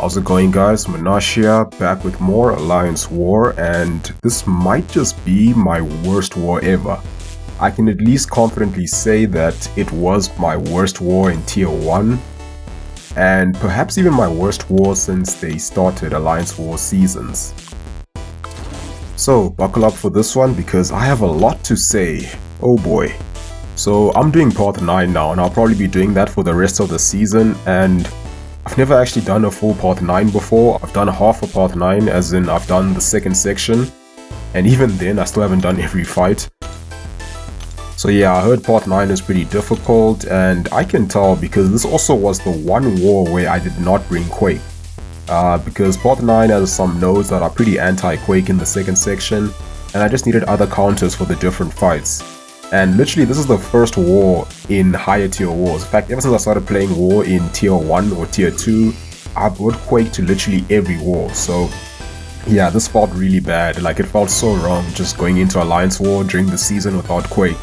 How's it going, guys? Munash here, back with more Alliance War, and this might just be my worst war ever. I can at least confidently say that it was my worst war in Tier 1, and perhaps even my worst war since they started Alliance War seasons. So, buckle up for this one because I have a lot to say. Oh boy. So, I'm doing part 9 now, and I'll probably be doing that for the rest of the season, and I've never actually done a full part 9 before. I've done half a part 9, as in I've done the second section, and even then I still haven't done every fight. So yeah, I heard part 9 is pretty difficult, and I can tell because this also was the one war where I did not bring Quake. Because part 9 has some nodes that are pretty anti-Quake in the second section, and I just needed other counters for the different fights. And literally, this is the first war in higher tier wars. In fact, ever since I started playing war in tier 1 or tier 2, I brought Quake to literally every war. So yeah, this felt really bad. Like, it felt so wrong just going into Alliance War during the season without Quake.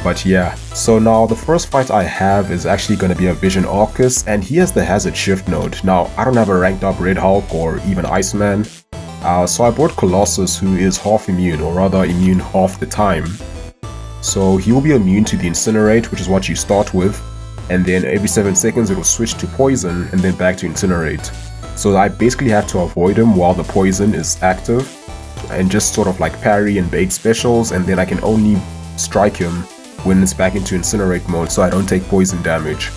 But yeah, so now the first fight I have is actually going to be a Vision Aarkus, and he has the Hazard Shift node. Now, I don't have a ranked up Red Hulk or even Iceman, so I brought Colossus, who is half immune, or rather immune half the time. So he will be immune to the Incinerate, which is what you start with, and then every 7 seconds it will switch to Poison and then back to Incinerate. So I basically have to avoid him while the Poison is active, and just sort of like parry and bait specials, and then I can only strike him when it's back into Incinerate mode so I don't take poison damage.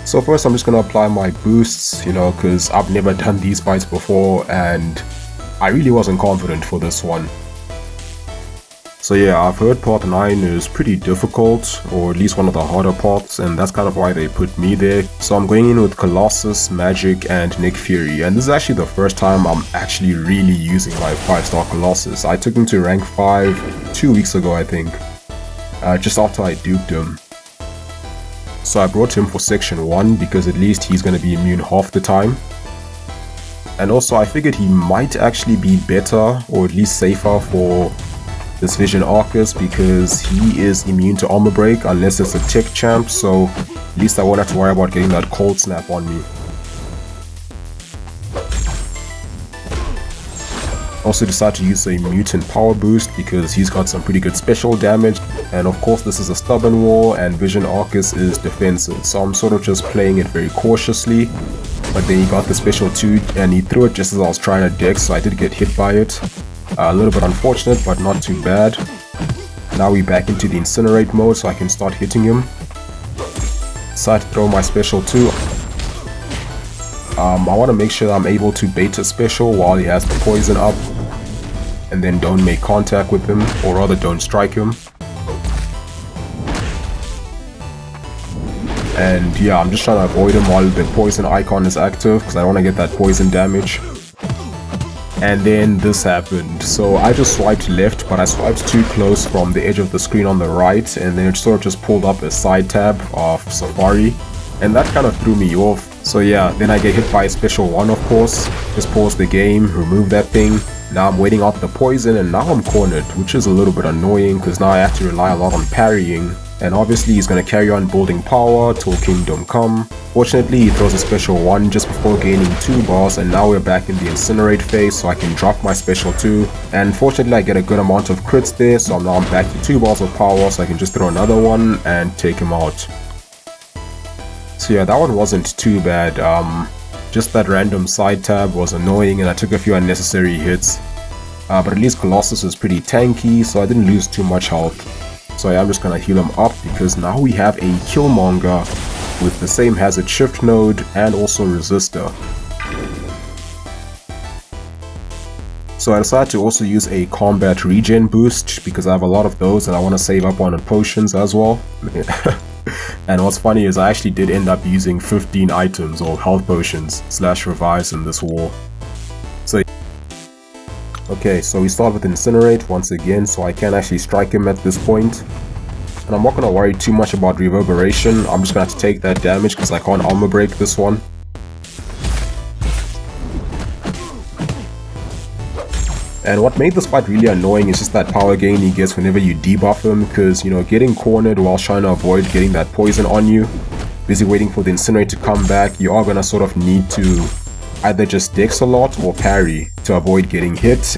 So first I'm just going to apply my boosts, you know, because I've never done these fights before and I really wasn't confident for this one. So yeah, I've heard part 9 is pretty difficult, or at least one of the harder parts, and that's kind of why they put me there. So I'm going in with Colossus, Magik, and Nick Fury, and this is actually the first time I'm actually really using my 5-star Colossus. I took him to rank 5 2 weeks ago, I think, just after I duped him. So I brought him for section 1 because at least he's going to be immune half the time. And also I figured he might actually be better, or at least safer for this Vision Aarkus because he is immune to armor break unless it's a tech champ, so at least I won't have to worry about getting that cold snap on me. Also decided to use a mutant power boost because he's got some pretty good special damage, and of course this is a stubborn war and Vision Aarkus is defensive, so I'm sort of just playing it very cautiously. But then he got the special 2 and he threw it just as I was trying to dex, so I did get hit by it. A little bit unfortunate, but not too bad. Now we're back into the Incinerate mode so I can start hitting him. Decide to throw my special 2. I want to make sure I'm able to bait a special while he has the poison up, and then don't make contact with him, or rather don't strike him. And yeah, I'm just trying to avoid him while the poison icon is active because I don't want to get that poison damage. And then this happened. So I just swiped left, but I swiped too close from the edge of the screen on the right, and then it sort of just pulled up a side tab of Safari, and that kind of threw me off. So yeah, then I get hit by a special 1, of course. Just pause the game, remove that thing. Now I'm waiting out the poison, and now I'm cornered, which is a little bit annoying because now I have to rely a lot on parrying. And obviously he's going to carry on building power till Kingdom Come. Fortunately, he throws a special 1 just before gaining 2 bars, and now we're back in the Incinerate phase, so I can drop my special 2. And fortunately I get a good amount of crits there, so now I'm back to 2 bars of power, so I can just throw another one and take him out. So yeah, that one wasn't too bad. Just that random side tab was annoying and I took a few unnecessary hits. But at least Colossus is pretty tanky, so I didn't lose too much health. So yeah, I'm just gonna heal him up because now we have a Killmonger with the same Hazard Shift node and also Resistor. So I decided to also use a combat regen boost because I have a lot of those and I want to save up on potions as well. And what's funny is I actually did end up using 15 items or health potions / revives in this war. So okay, so we start with Incinerate once again, so I can actually strike him at this point. And I'm not going to worry too much about reverberation, I'm just going to have to take that damage because I can't armor break this one. And what made this fight really annoying is just that power gain he gets whenever you debuff him, because, you know, getting cornered while trying to avoid getting that poison on you busy waiting for the Incinerate to come back, you are gonna sort of need to either just dex a lot or parry to avoid getting hit.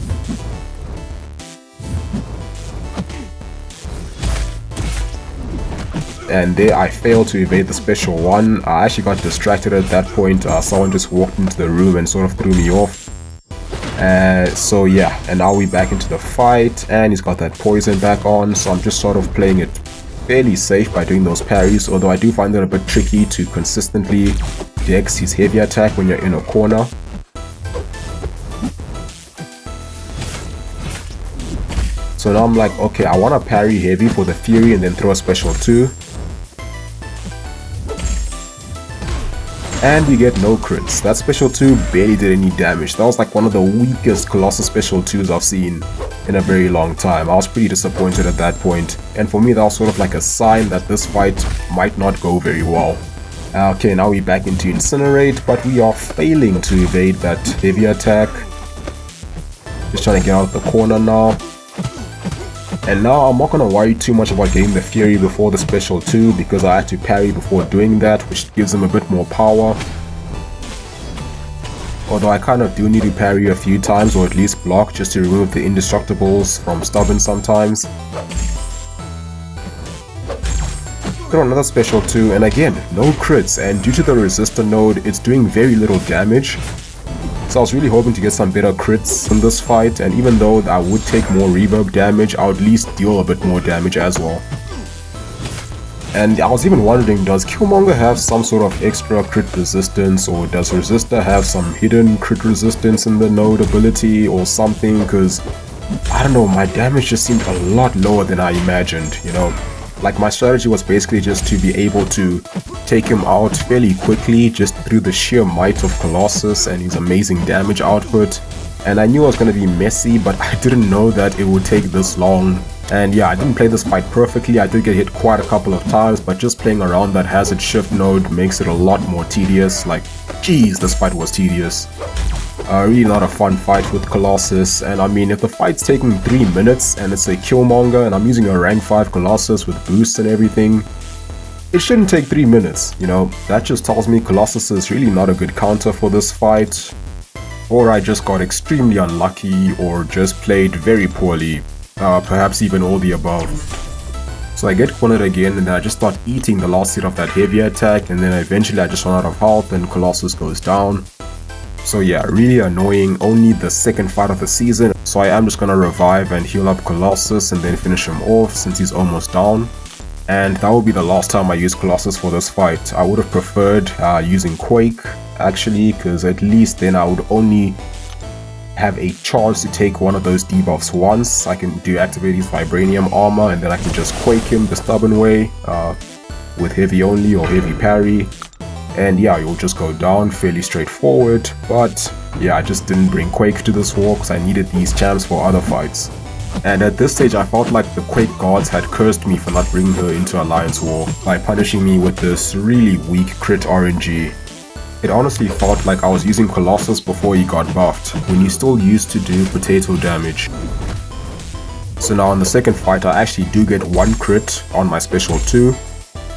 And there I failed to evade the special one. I actually got distracted at that point. Someone just walked into the room and sort of threw me off. So yeah, and now we're back into the fight, and he's got that poison back on, so I'm just sort of playing it fairly safe by doing those parries, although I do find it a bit tricky to consistently dex his heavy attack when you're in a corner. So now I'm like, okay, I want to parry heavy for the Fury and then throw a special 2. And we get no crits. That special 2 barely did any damage. That was like one of the weakest Colossus special 2s I've seen in a very long time. I was pretty disappointed at that point. And for me, that was sort of like a sign that this fight might not go very well. Okay, now we're back into Incinerate, but we are failing to evade that heavy attack. Just trying to get out of the corner now. And now I'm not going to worry too much about getting the Fury before the special 2 because I had to parry before doing that, which gives him a bit more power. Although I kind of do need to parry a few times, or at least block, just to remove the indestructibles from stubborn sometimes. Throw another special 2, and again, no crits, and due to the resistor node, it's doing very little damage. So I was really hoping to get some better crits in this fight, and even though I would take more reverb damage, I would at least deal a bit more damage as well. And I was even wondering, does Killmonger have some sort of extra crit resistance, or does Resistor have some hidden crit resistance in the node ability or something? Because, I don't know, my damage just seemed a lot lower than I imagined, you know. Like, my strategy was basically just to be able to take him out fairly quickly just through the sheer might of Colossus and his amazing damage output. And I knew it was going to be messy, but I didn't know that it would take this long. And yeah, I didn't play this fight perfectly. I did get hit quite a couple of times, but just playing around that hazard shift node makes it a lot more tedious. Like, geez, this fight was tedious. Really not a fun fight with Colossus, and I mean, if the fight's taking 3 minutes and it's a Killmonger and I'm using a rank 5 Colossus with boosts and everything, it shouldn't take 3 minutes, you know. That just tells me Colossus is really not a good counter for this fight, or I just got extremely unlucky or just played very poorly, perhaps even all the above. So I get cornered again, and then I just start eating the last hit of that heavy attack, and then eventually I just run out of health and Colossus goes down. So yeah, really annoying. Only the second fight of the season, so I am just gonna revive and heal up Colossus and then finish him off since he's almost down. And that will be the last time I use Colossus for this fight. I would have preferred using Quake actually, because at least then I would only have a chance to take one of those debuffs once. I can deactivate his Vibranium armor and then I can just Quake him the stubborn way with heavy only or heavy parry. And yeah, you'll just go down, fairly straightforward. But yeah, I just didn't bring Quake to this war because I needed these champs for other fights. And at this stage I felt like the Quake gods had cursed me for not bringing her into Alliance War by punishing me with this really weak crit RNG. It honestly felt like I was using Colossus before he got buffed, when he still used to do potato damage. So now in the second fight I actually do get 1 crit on my special 2.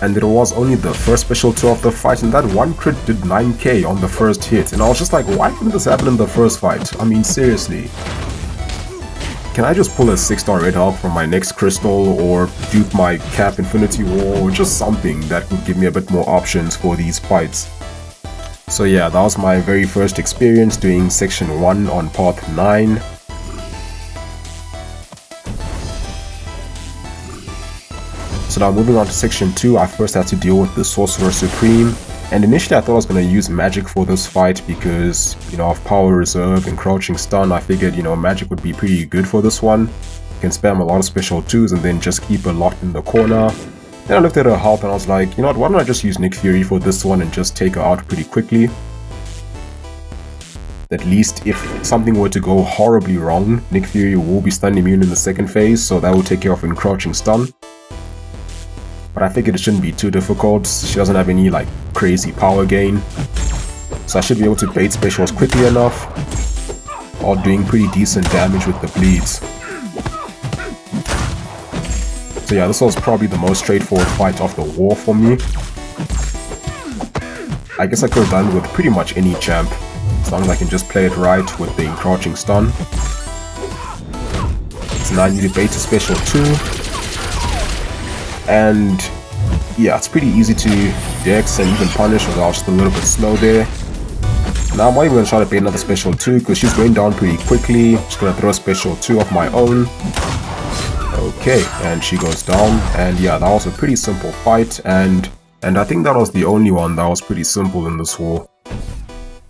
And it was only the first special 2 of the fight, and that 1 crit did 9k on the first hit. And I was just like, why couldn't this happen in the first fight? I mean, seriously. Can I just pull a 6-star Red Hulk from my next crystal, or dupe my Cap Infinity War, or just something that would give me a bit more options for these fights? So yeah, that was my very first experience doing section 1 on path 9. So now moving on to section 2, I first had to deal with the Sorcerer Supreme. And initially I thought I was going to use Magik for this fight because, you know, of Power Reserve, Encroaching Stun, I figured, you know, Magik would be pretty good for this one. You can spam a lot of special 2s and then just keep her locked in the corner. Then I looked at her health and I was like, you know what, why don't I just use Nick Fury for this one and just take her out pretty quickly. At least if something were to go horribly wrong, Nick Fury will be stun immune in the second phase, so that will take care of Encroaching Stun. But I figured it shouldn't be too difficult. She doesn't have any like crazy power gain, so I should be able to bait specials quickly enough while doing pretty decent damage with the bleeds. So yeah, this was probably the most straightforward fight of the war for me. I guess I could have done with pretty much any champ, as long as I can just play it right with the Encroaching stun. So now I need to bait a special 2. And yeah, it's pretty easy to dex and even punish without just a little bit slow there. Now I'm not even going to try to bait another special 2 because she's going down pretty quickly. Just going to throw a special 2 of my own. Okay, and she goes down. And yeah, that was a pretty simple fight. And I think that was the only one that was pretty simple in this war.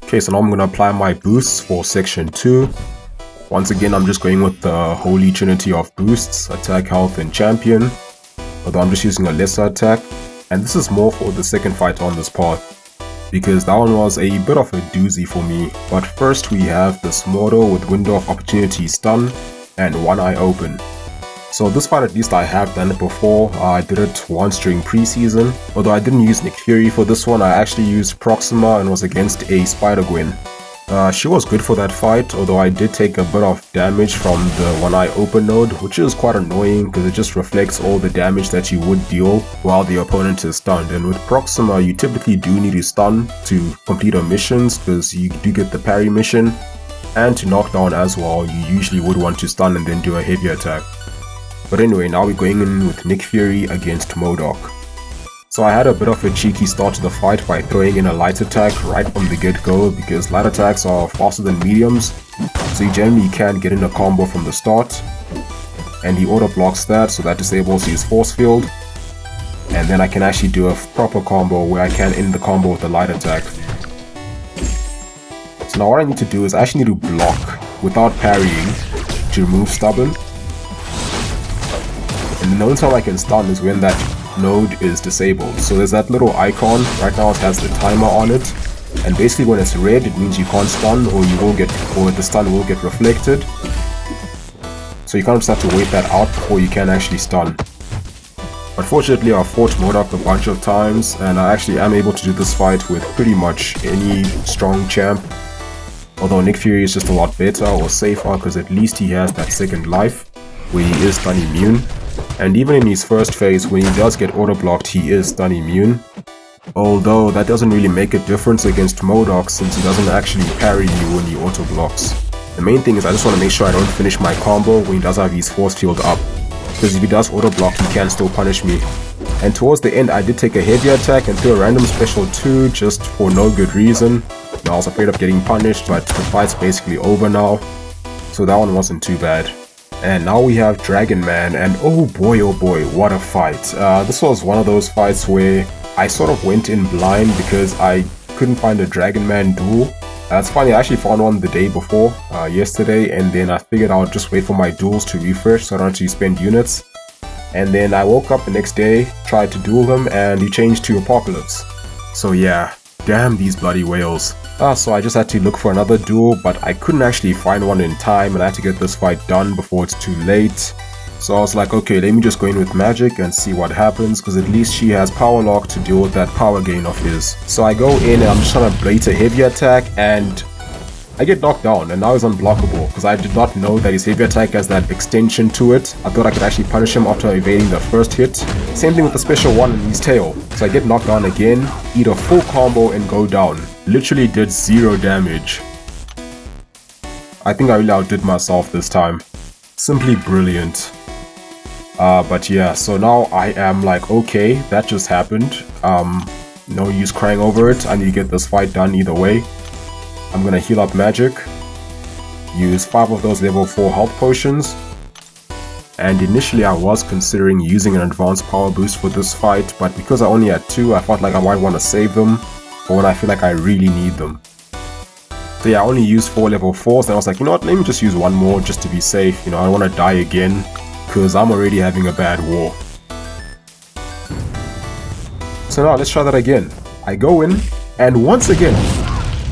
Okay, so now I'm going to apply my boosts for section 2. Once again, I'm just going with the holy trinity of boosts, attack, health, and champion. Although I'm just using a lesser attack. And this is more for the second fight on this path, because that one was a bit of a doozy for me. But first we have this M.O.D.O with window of opportunity stun and one eye open. So this fight, at least I have done it before. I did it once during preseason. Although I didn't use Nick Fury for this one, I actually used Proxima and was against a Spider-Gwen. She was good for that fight, although I did take a bit of damage from the one eye open node, which is quite annoying because it just reflects all the damage that you would deal while the opponent is stunned. And with Proxima, you typically do need to stun to complete her missions because you do get the parry mission, and to knock down as well, you usually would want to stun and then do a heavy attack. But anyway, now we're going in with Nick Fury against M.O.D.O.K. So I had a bit of a cheeky start to the fight by throwing in a light attack right from the get-go, because light attacks are faster than mediums, so you generally can't get in a combo from the start. And he auto-blocks that, so that disables his force field. And then I can actually do a proper combo where I can end the combo with a light attack. So now what I need to do is I actually need to block without parrying to remove stubborn. And the only time I can stun is when that node is disabled. So there's that little icon, right now it has the timer on it, and basically when it's red it means you can't stun, or the stun will get reflected. So you kind of just have to wait that out before you can actually stun. But fortunately I fought M.O.D.O.K a bunch of times, and I actually am able to do this fight with pretty much any strong champ. Although Nick Fury is just a lot better or safer, because at least he has that second life where he is stun immune. And even in his first phase, when he does get auto-blocked, he is stun immune. Although that doesn't really make a difference against M.O.D.O.K since he doesn't actually parry you when he auto-blocks. The main thing is I just want to make sure I don't finish my combo when he does have his force field up, because if he does auto-block he can still punish me. And towards the end I did take a heavy attack and threw a random special 2 just for no good reason. I was afraid of getting punished, but the fight's basically over now, so that one wasn't too bad. And now we have Dragon Man, and oh boy, what a fight. This was one of those fights where I sort of went in blind because I couldn't find a Dragon Man duel. It's funny, I actually found one the day before, yesterday, and then I figured I would just wait for my duels to refresh so I don't have to spend units. And then I woke up the next day, tried to duel him, and he changed to Apocalypse. So yeah, damn these bloody whales. So I just had to look for another duel, but I couldn't actually find one in time, and I had to get this fight done before it's too late. So I was like, okay, let me just go in with Magik and see what happens, because at least she has power lock to deal with that power gain of his. So I go in and I'm just trying to bait a heavy attack, and I get knocked down, and now he's unblockable, because I did not know that his heavy attack has that extension to it. I thought I could actually punish him after evading the first hit. Same thing with the special one in his tail. So I get knocked down again, eat a full combo and go down. Literally did 0 damage. I think I really outdid myself this time. Simply brilliant. But yeah, so now I am like, okay, that just happened. No use crying over it. I need to get this fight done either way. I'm gonna heal up Magik, use 5 of those level 4 health potions, and initially I was considering using an advanced power boost for this fight, but because I only had 2, I felt like I might want to save them for when I feel like I really need them. So yeah, I only used 4 level 4s, and I was like, you know what, let me just use 1 more just to be safe. You know, I don't want to die again, because I'm already having a bad war. So now let's try that again. I go in, and once again,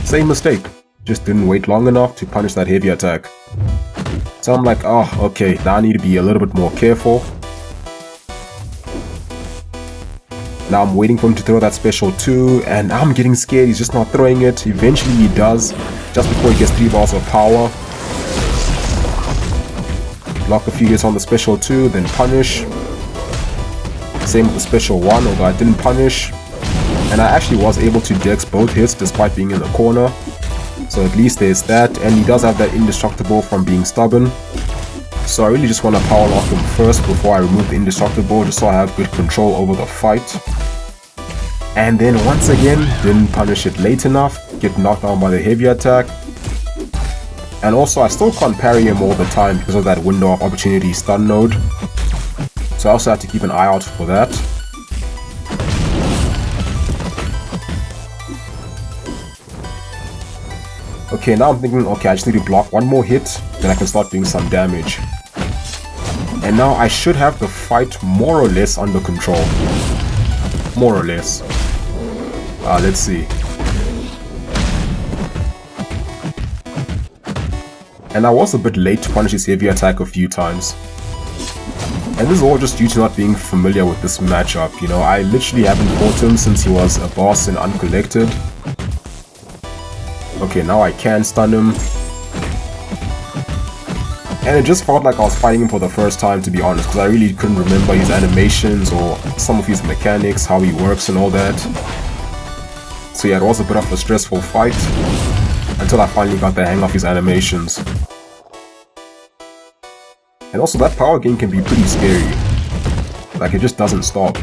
same mistake, just didn't wait long enough to punish that heavy attack. So I'm like, oh, okay, now I need to be a little bit more careful. Now I'm waiting for him to throw that special 2, and I'm getting scared, he's just not throwing it. Eventually he does, just before he gets 3 bars of power. Block a few hits on the special 2, then punish. Same with the special 1, although I didn't punish. And I actually was able to dex both hits despite being in the corner. So at least there's that, and he does have that indestructible from being stubborn. So I really just want to power lock him first before I remove the indestructible, just so I have good control over the fight. And then once again, didn't punish it late enough, get knocked down by the heavy attack. And also I still can't parry him all the time because of that window of opportunity stun node. So I also have to keep an eye out for that. Okay, now I'm thinking, okay, I just need to block one more hit, then I can start doing some damage. And now I should have the fight more or less under control. More or less. Let's see. And I was a bit late to punish his heavy attack a few times. And this is all just due to not being familiar with this matchup, you know, I literally haven't fought him since he was a boss in Uncollected. Okay, now I can stun him. And it just felt like I was fighting him for the first time, to be honest, because I really couldn't remember his animations or some of his mechanics, how he works and all that. So yeah, it was a bit of a stressful fight, until I finally got the hang of his animations. And also that power gain can be pretty scary. Like, it just doesn't stop.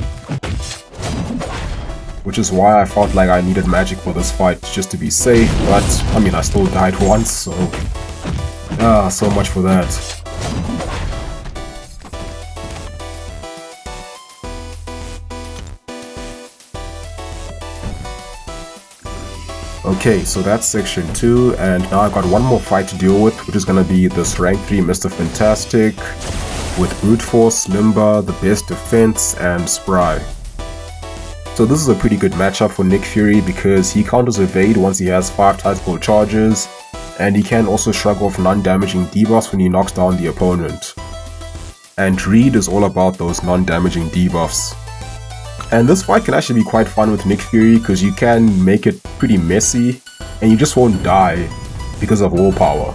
Which is why I felt like I needed Magik for this fight, just to be safe, but I mean, I still died once, so... so much for that. Okay, so that's section 2, and now I've got one more fight to deal with, which is gonna be this rank 3 Mr. Fantastic, with Brute Force, Limber, the best defense, and Spry. So this is a pretty good matchup for Nick Fury because he counters evade once he has 5 tactical charges, and he can also shrug off non-damaging debuffs when he knocks down the opponent. And Reed is all about those non-damaging debuffs. And this fight can actually be quite fun with Nick Fury because you can make it pretty messy, and you just won't die because of willpower.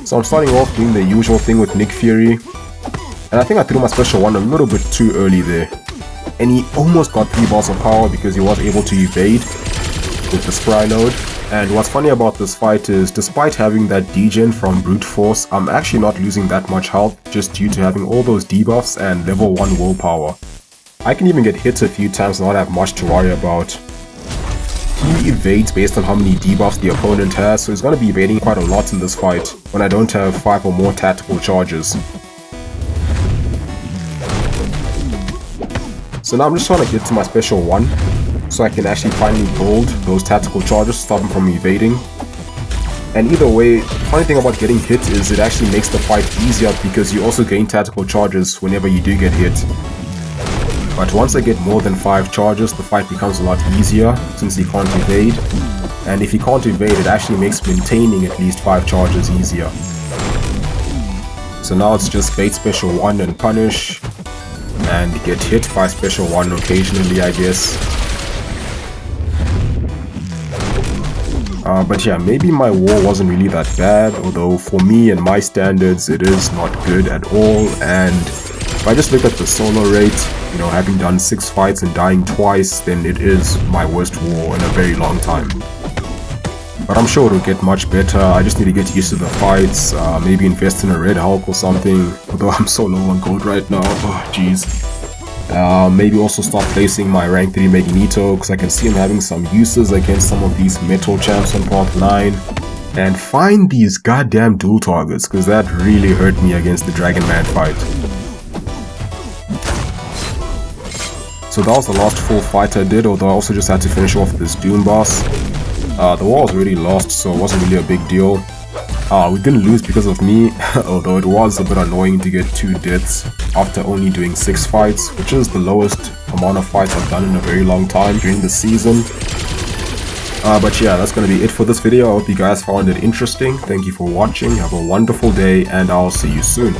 So I'm starting off doing the usual thing with Nick Fury. And I think I threw my special one a little bit too early there. And he almost got 3 balls of power because he was able to evade with the Spry node. And what's funny about this fight is, despite having that degen from Brute Force, I'm actually not losing that much health just due to having all those debuffs and level 1 willpower. I can even get hit a few times and not have much to worry about. He evades based on how many debuffs the opponent has, so he's going to be evading quite a lot in this fight when I don't have 5 or more tactical charges. So now I'm just trying to get to my special 1, so I can actually finally build those tactical charges to stop him from evading. And either way, the funny thing about getting hit is it actually makes the fight easier because you also gain tactical charges whenever you do get hit. But once I get more than 5 charges, the fight becomes a lot easier since he can't evade. And if he can't evade, it actually makes maintaining at least 5 charges easier. So now it's just bait special 1 and punish. And get hit by special 1 occasionally, I guess. But yeah, maybe my war wasn't really that bad, although for me and my standards it is not good at all. And if I just look at the solo rate, you know, having done 6 fights and dying twice, then it is my worst war in a very long time. But I'm sure it'll get much better. I just need to get used to the fights, maybe invest in a Red Hulk or something, although I'm so low on gold right now. Oh jeez. Maybe also start placing my rank 3 Magneto, because I can see him having some uses against some of these metal champs on part 9. And find these goddamn dual targets, because that really hurt me against the Dragon Man fight. So that was the last full fight I did, although I also just had to finish off this Doom boss. The war was already lost, so it wasn't really a big deal. We didn't lose because of me, although it was a bit annoying to get 2 deaths after only doing 6 fights, which is the lowest amount of fights I've done in a very long time during the season. But yeah, that's gonna be it for this video. I hope you guys found it interesting. Thank you for watching, have a wonderful day, and I'll see you soon.